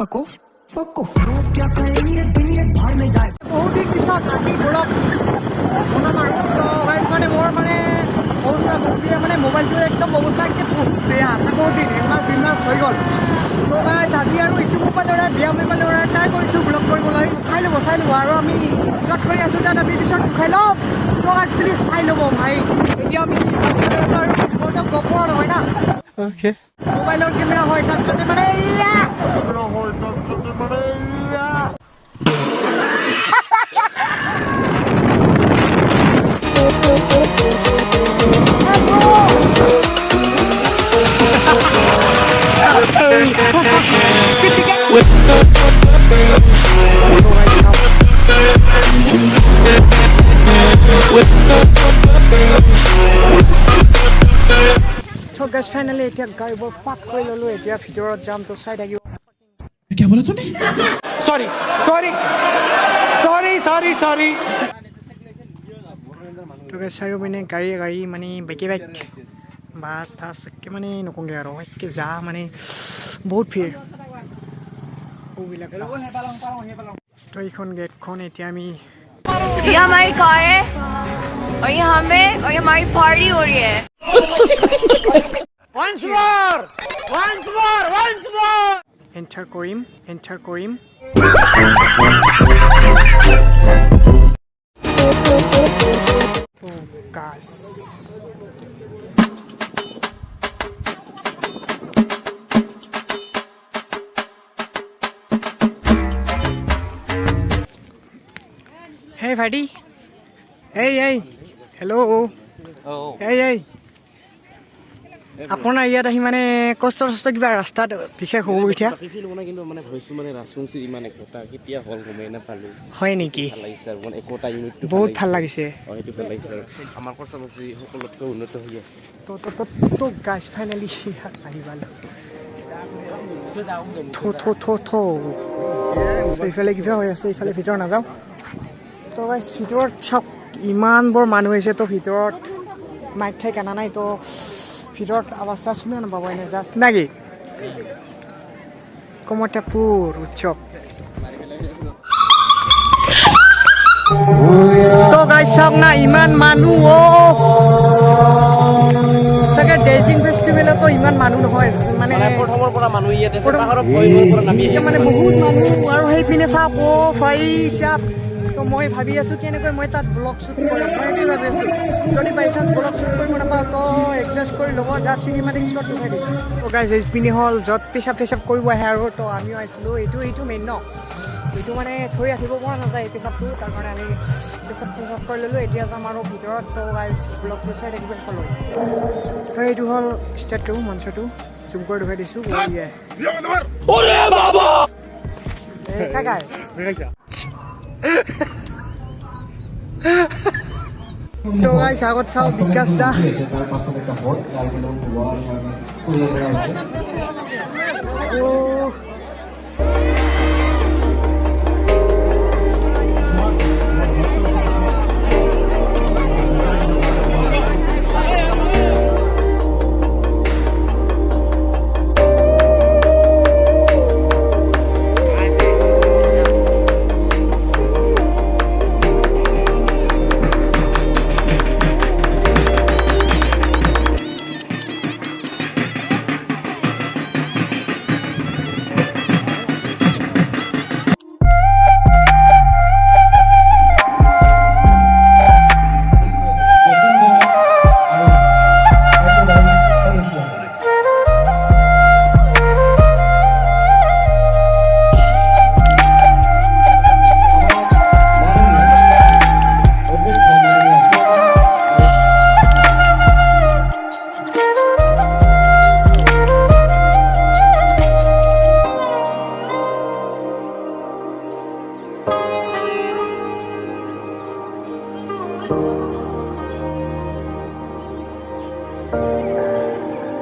fuck off लोग क्या कहेंगे देंगे बाहर में जाए বহুত দিন পিছত আজি ব্লগ বনাম আৰু তো গাইজ মানে মোৰ মানে অৱস্থা বহুত বেয়া মানে মোবাইলটো একদম অৱস্থা একদম বেয়া বহুত দিন একমাহ 2 মাহ হৈ গ'ল তো গাইজ আজি আৰু ইটো মোবাইলৰে বেয়া মোবাইলৰে ট্ৰাই কৰিছোঁ ব্লগ কৰিবলৈ চাই ল'ব আৰু আমি য'ত কৰি আছোঁ তাত আমি পিছত উঠাই ল'ম তো গাইজ প্লিজ চাই ল'ব ভাই এতিয়া আমি ফটো গপৰ নহয় না Okay. মোবাইলৰ কেমেৰা হয় তাত যাতে মানে तो गैस फाइनली এতিয়া গাড়ীবোৰ পাক কৰি ললো এতিয়া ভিতৰত যাম তো চাই থাকিব क्या बोला तूने sorry sorry sorry sorry sorry तो गैस चारिও পিনে গাড়ী মানে বাইকে বাছ তাছ একে মানে নকওঁগে আৰু একে যা মানে বহুত ভিৰ ওবিলাক তো এইখন গেটখন এতিয়া আমি ये हमारी कार है और ये हमें और ये हमारी पार्टी हो रही है once more enter কৰিম তো guys Hey buddy. Hey. Hello. Oh. Hey. আপোনাৰ ইয়াত আহি মানে কষ্ট কিবা ৰাস্তাত বিশেষ হ'ব এতিয়া ফিল হোৱা কিন্তু মানে ভইচটো মানে ৰাজবংশী ইমান একোটা কেতিয়া হল গমে নাপালো হয় নেকি ভাল লাগিছে আৰু মানে একোটা ইউনিট বহুত ভাল লাগিছে সেইটো ভাল লাগিছে আৰু আমাৰ কৰ্মচাৰী সকলোতকৈ উন্নত হৈ আছে তো গাইজ ফাইনেলি আহিবালো থো এইফালে কিবা হৈ আছে এইফালে ভিতৰত নাযাওঁ তো গাইজ ভিতৰত চাওক ইমানবোৰ মানুহ হৈছে তো ভিতৰত মাইক ঠাইক আনা নাই তো ভিতৰত অৱস্থা শুনে নাপাব এনে জাষ্ট নাকি komotapur উৎসৱ তো গাইজ চাওক না ইমান মানুহ চাগে ডেজিং ফেষ্টিভেলতো ইমান মানুহ নহয় মানে প্ৰথমৰ পৰা মানুহ ইয়াতে পাহাৰৰ ভয়ৰ পৰা নামি আহিছে মানে বহুত মানুহ আৰু সেইপিনে চাওক ফাই চাপ তো মই ভাবি আছোঁ কেনেকৈ মই তাত ব্লগ শ্বুট কৰিম মই এইটো ভাবি আছোঁ যদি বাই চান্স ব্লগ শ্বুট কৰিব নাপাওঁ তো এডজাষ্ট কৰি ল'ব যা চিনেমাটিক শ্বট উঠাই দিম তো গাইজ এইপিনে হ'ল য'ত পেচাব কৰিব আহে আৰু তো আমিও আহিছিলোঁ এইটো মেইন ন এইটো মানে ধৰি ৰাখিব পৰা নাযায় পেচাবটো তাৰ কাৰণে আমি পেচাব কৰি ল'লোঁ এতিয়া যাম আৰু ভিতৰত তো গাইজ ব্লগটো চাই থাকিব সকলোৱে তো এইটো হ'ল ষ্টেটটো মঞ্চটো জুম কৰি দেখুৱাই দিছোঁ তো গাইজ আগত চাওঁ বিকাশ দা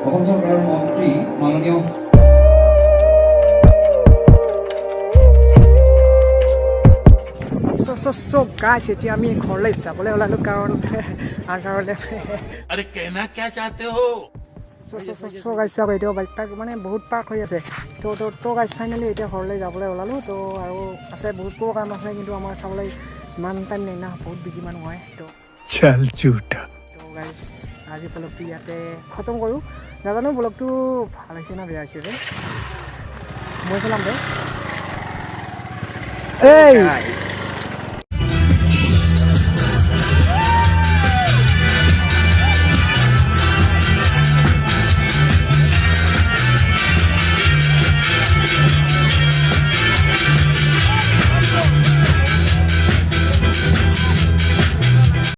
অসম চৰকাৰৰ মন্ত্ৰী মাননীয় गाइस এতিয়া আমি ঘৰলৈ যাবলৈ ওলালো কাৰণ আন্ধাৰলৈ अरे कहना क्या चाहते हो চ' গাইছ চাওক এতিয়া বাইক পাৰ্ক মানে বহুত পাৰ্ক হৈ আছে তো গাইছ ফাইনেলি এতিয়া ঘৰলৈ যাবলৈ ওলালোঁ তো আৰু আছে বহুত কাম আছে কিন্তু আমাৰ চাবলৈ ইমান টাইম নাই না বহুত বিজি মানুহ হয় তো গাইছ আজি ব্লগটো ইয়াতে খতম কৰোঁ নাজানো ব্লগটো ভাল হৈছে না বেয়া হৈছে মই চলাম দে এই